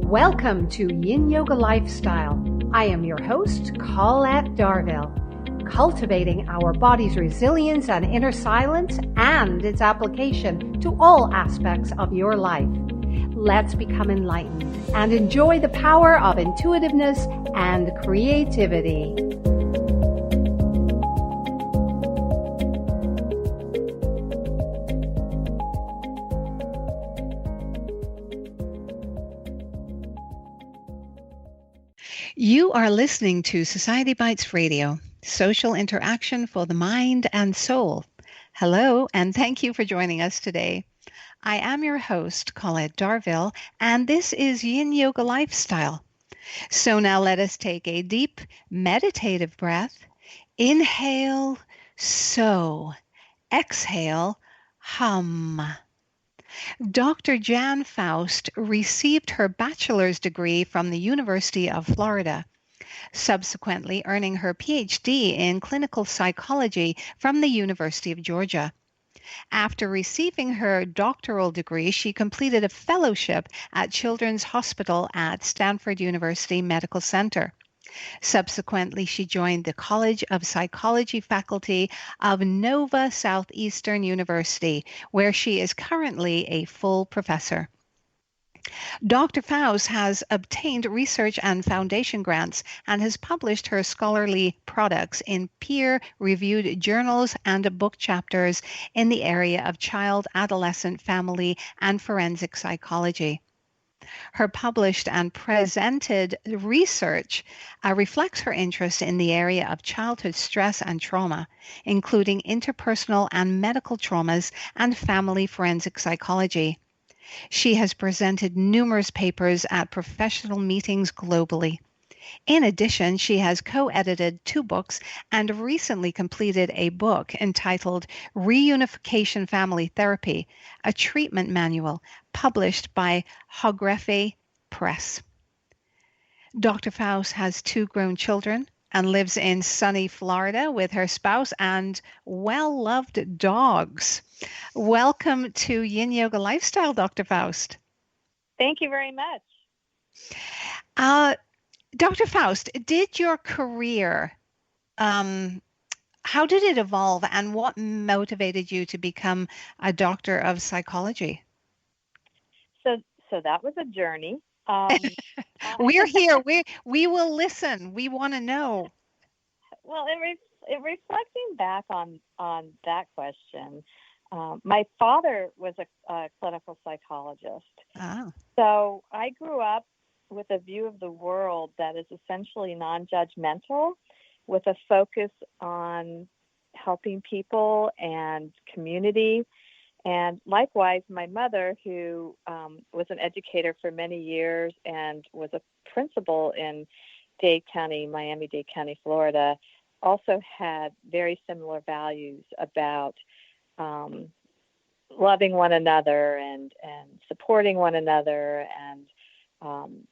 Welcome to Yin Yoga Lifestyle. I am your host, Colette Darville. Cultivating our body's resilience and inner silence and its application to all aspects of your life. Let's become enlightened and enjoy the power of intuitiveness and creativity. You are listening to Society Bites Radio, social interaction for the mind and soul. Hello, and thank you for joining us today. I am your host, Colette Darville, and this is Yin Yoga Lifestyle. So now let us take a deep meditative breath. Inhale, so. Exhale, hum. Dr. JAN FAUST received her bachelor's degree from the University of Florida, subsequently earning her PhD in clinical psychology from the University of Georgia. After receiving her doctoral degree, she completed a fellowship at Children's Hospital at Stanford University Medical Center. Subsequently, she joined the College of Psychology faculty of Nova Southeastern University, where she is currently a full professor. Dr. Faust has obtained research and foundation grants and has published her scholarly products in peer-reviewed journals and book chapters in the area of child, adolescent, family, and forensic psychology. Her published and presented research reflects her interest in the area of childhood stress and trauma, including interpersonal and medical traumas and family forensic psychology. She has presented numerous papers at professional meetings globally. In addition, she has co-edited 2 books and recently completed a book entitled Reunification Family Therapy, a treatment manual, published by Hogrephe Press. Dr. Faust has 2 grown children and lives in sunny Florida with her spouse and well-loved dogs. Welcome to Yin Yoga Lifestyle, Dr. Faust. Thank you very much. Dr. Faust, did your career, how did it evolve and what motivated you to become a doctor of psychology? So that was a journey. We're here. We will listen. We want to know. Well, reflecting back on that question, my father was a clinical psychologist. Oh. So I grew up with a view of the world that is essentially non-judgmental, with a focus on helping people and community. And likewise, my mother, who was an educator for many years and was a principal in Dade County, Miami-Dade County, Florida, also had very similar values about loving one another and supporting one another and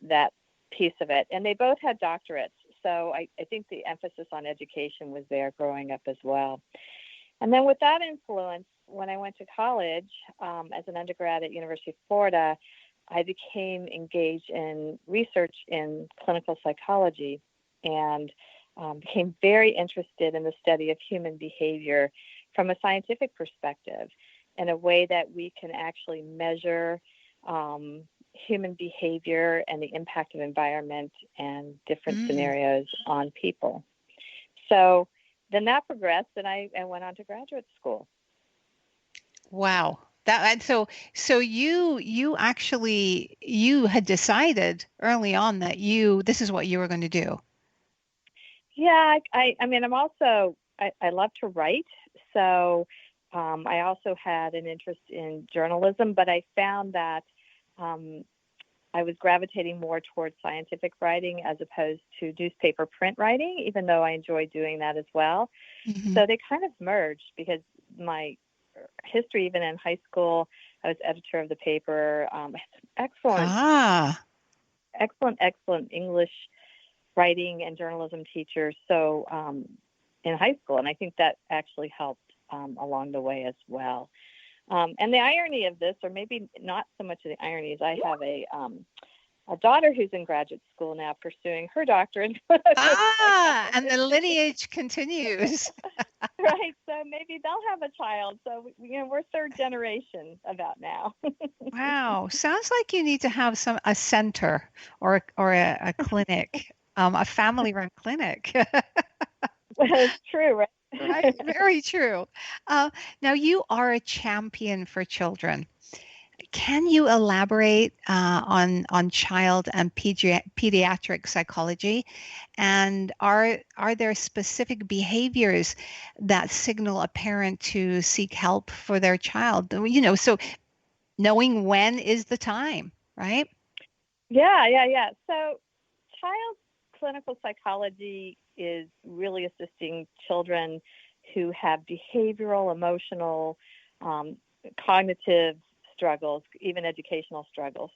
that piece of it. And they both had doctorates. So I think the emphasis on education was there growing up as well. And then with that influence, when I went to college as an undergrad at University of Florida, I became engaged in research in clinical psychology and became very interested in the study of human behavior from a scientific perspective in a way that we can actually measure human behavior and the impact of environment and different scenarios on people. So then that progressed, and I went on to graduate school. Wow. So you actually had decided early on that this is what you were going to do. Yeah, I mean, I love to write. So I also had an interest in journalism, but I found that I was gravitating more towards scientific writing as opposed to newspaper print writing, even though I enjoyed doing that as well. Mm-hmm. So they kind of merged because my history, even in high school, I was editor of the paper. I had some excellent English writing and journalism teachers. So in high school, and I think that actually helped along the way as well. And the irony of this, or maybe not so much of the irony, is I have a daughter who's in graduate school now pursuing her doctorate. And the lineage continues. Right. So maybe they'll have a child. So, we're third generation about now. Wow. Sounds like you need to have a center or a clinic, a family-run clinic. Well, it's true, right? Right. Very true. Now you are a champion for children. Can you elaborate on child and pediatric psychology? And are there specific behaviors that signal a parent to seek help for their child? So knowing when is the time, right? Yeah. So child clinical psychology is really assisting children who have behavioral, emotional, cognitive struggles, even educational struggles.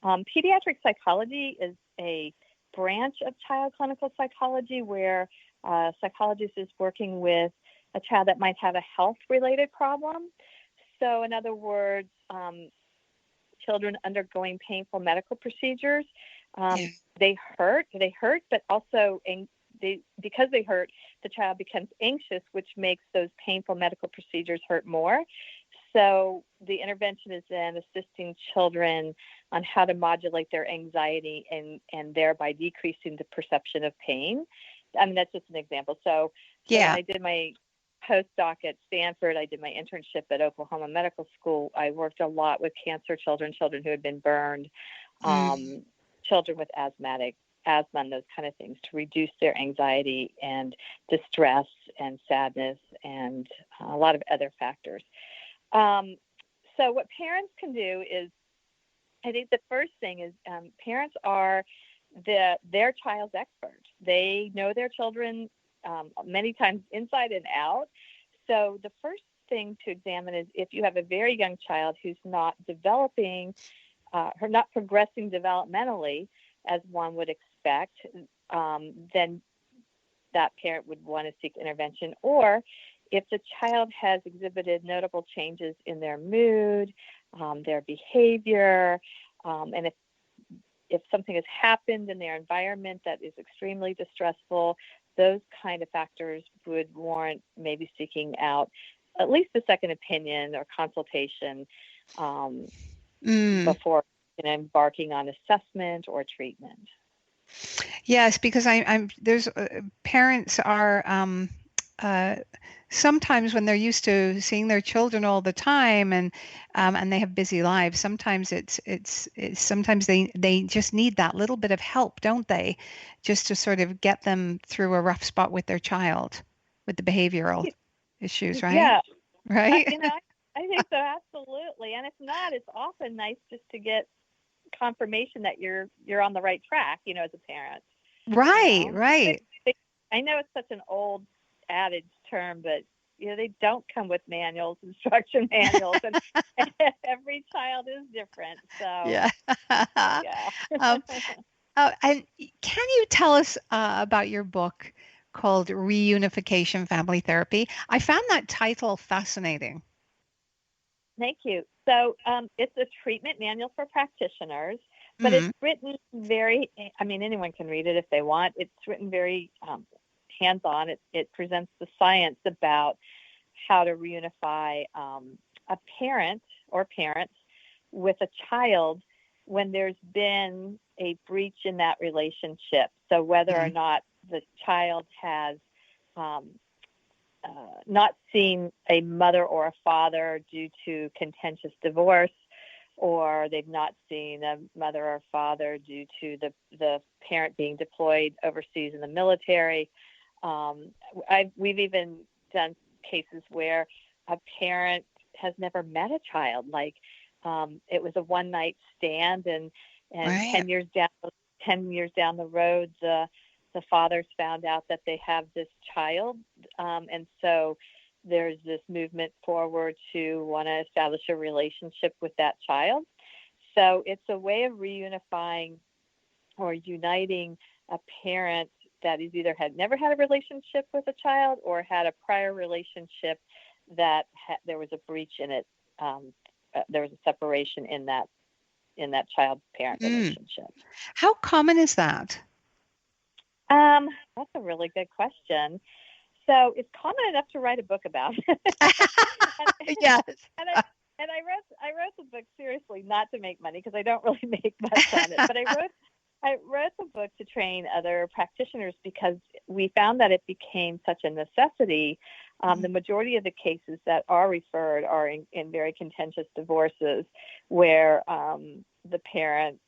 Pediatric psychology is a branch of child clinical psychology where a psychologist is working with a child that might have a health-related problem. So, in other words, children undergoing painful medical procedures, they hurt, but also because they hurt, the child becomes anxious, which makes those painful medical procedures hurt more. So the intervention is then assisting children on how to modulate their anxiety and thereby decreasing the perception of pain. I mean, that's just an example. So when I did my postdoc at Stanford, I did my internship at Oklahoma Medical School. I worked a lot with cancer children who had been burned, children with asthma and those kind of things to reduce their anxiety and distress and sadness and a lot of other factors. So what parents can do is, I think the first thing is parents are their child's experts. They know their children many times inside and out. So the first thing to examine is if you have a very young child who's not developing or not progressing developmentally as one would expect, then that parent would want to seek intervention. Or if the child has exhibited notable changes in their mood, their behavior, and if something has happened in their environment that is extremely distressful, those kind of factors would warrant maybe seeking out at least a second opinion or consultation before embarking on assessment or treatment. Yes, because there's parents are sometimes when they're used to seeing their children all the time and they have busy lives, sometimes it's sometimes they just need that little bit of help, don't they? Just to sort of get them through a rough spot with their child with the behavioral issues, right? Yeah. Right? I think so, absolutely. And if not, it's often nice just to get confirmation that you're on the right track, as a parent. Right, right. I know it's such an old adage term, but they don't come with instruction manuals, and every child is different. So yeah. And can you tell us about your book called Reunification Family Therapy? I found that title fascinating. Thank you. So it's a treatment manual for practitioners, but it's written anyone can read it if they want. It's written very hands-on. It presents the science about how to reunify a parent or parents with a child when there's been a breach in that relationship. So whether or not the child has not seen a mother or a father due to contentious divorce, or they've not seen a mother or father due to the parent being deployed overseas in the military. We've even done cases where a parent has never met a child, like it was a one-night stand, and right. 10 years down the road, the fathers found out that they have this child, and so there's this movement forward to want to establish a relationship with that child. So it's a way of reunifying or uniting a parent that has either never had a relationship with a child or had a prior relationship that there was a breach in it. There was a separation in that in that child-parent relationship. How common is that? That's a really good question. So it's common enough to write a book about. Yes. And I wrote the book seriously, not to make money, because I don't really make much on it. But I wrote the book to train other practitioners because we found that it became such a necessity. The majority of the cases that are referred are in very contentious divorces where the parents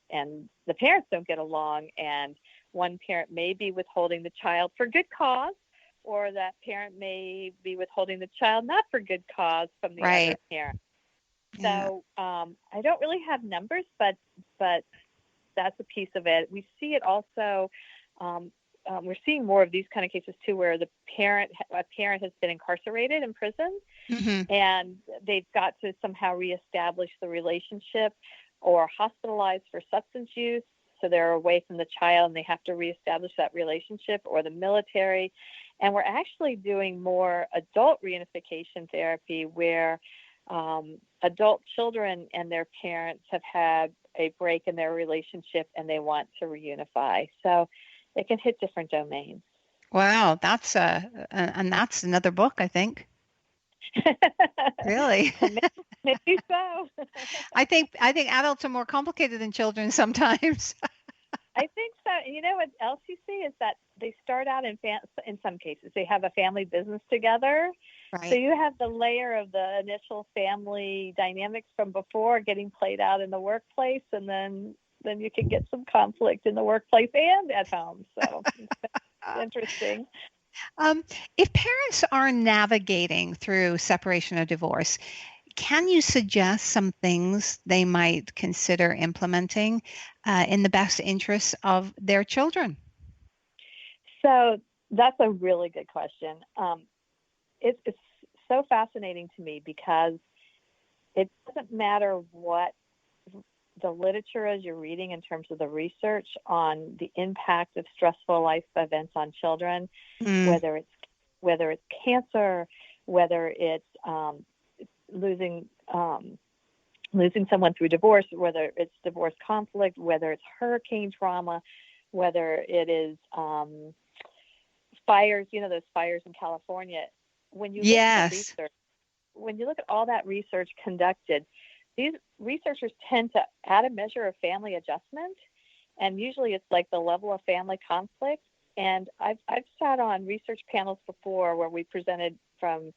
don't get along, and one parent may be withholding the child for good cause, or that parent may be withholding the child not for good cause from the other parent. Yeah. So I don't really have numbers, but that's a piece of it. We see it also. We're seeing more of these kind of cases too, where a parent has been incarcerated in prison, and they've got to somehow reestablish the relationship, or hospitalized for substance use. So they're away from the child and they have to reestablish that relationship, or the military. And we're actually doing more adult reunification therapy where adult children and their parents have had a break in their relationship and they want to reunify. So it can hit different domains. Wow, that's and that's another book, I think. Really? Maybe so. I think adults are more complicated than children sometimes. I think so. You know what else you see is that they start out in some cases they have a family business together. Right. So you have the layer of the initial family dynamics from before getting played out in the workplace, and then you can get some conflict in the workplace and at home. So it's interesting. If parents are navigating through separation or divorce, can you suggest some things they might consider implementing in the best interests of their children? So that's a really good question. It's so fascinating to me because it doesn't matter what the literature is you're reading in terms of the research on the impact of stressful life events on children, whether it's cancer, whether it's losing someone through divorce, whether it's divorce conflict, whether it's hurricane trauma, whether it is fires, those fires in California. When you look at the research, when you look at all that research conducted, these researchers tend to add a measure of family adjustment, and usually it's like the level of family conflict. And I've sat on research panels before where we presented from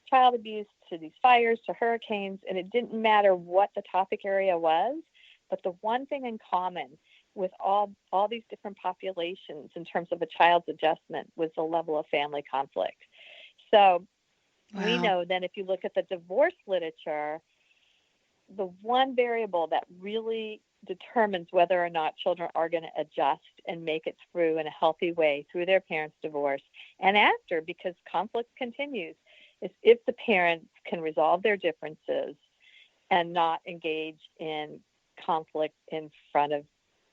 child abuse to these fires to hurricanes, and it didn't matter what the topic area was, but the one thing in common with all these different populations in terms of a child's adjustment was the level of family conflict. So we know then if you look at the divorce literature, the one variable that really determines whether or not children are going to adjust and make it through in a healthy way through their parents' divorce and after, because conflict continues, is if the parents can resolve their differences and not engage in conflict in front of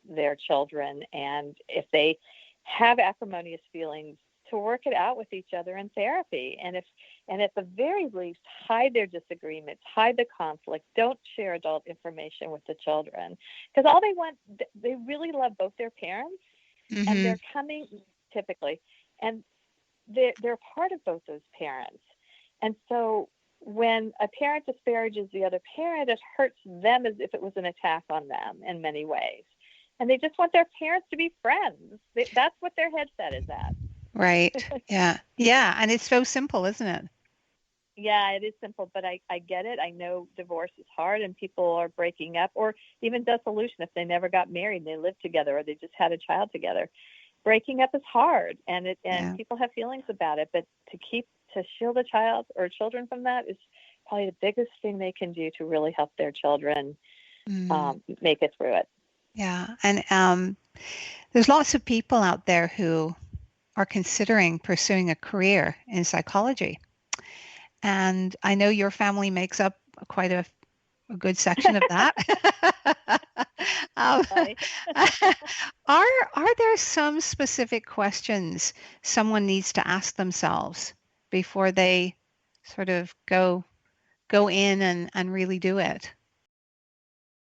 their children, and if they have acrimonious feelings, to work it out with each other in therapy. And at the very least, hide their disagreements, hide the conflict, don't share adult information with the children, because all they want, they really love both their parents, and they're coming typically, and they're part of both those parents. And so when a parent disparages the other parent, it hurts them as if it was an attack on them in many ways. And they just want their parents to be friends. That's what their headset is at. Right. Yeah. Yeah. And it's so simple, isn't it? Yeah, it is simple, but I get it. I know divorce is hard and people are breaking up, or even dissolution if they never got married and they lived together or they just had a child together. Breaking up is hard, and people have feelings about it, but to shield a child or children from that is probably the biggest thing they can do to really help their children make it through it. Yeah. And there's lots of people out there who are considering pursuing a career in psychology. And I know your family makes up quite a good section of that. Are there some specific questions someone needs to ask themselves before they sort of go in and really do it?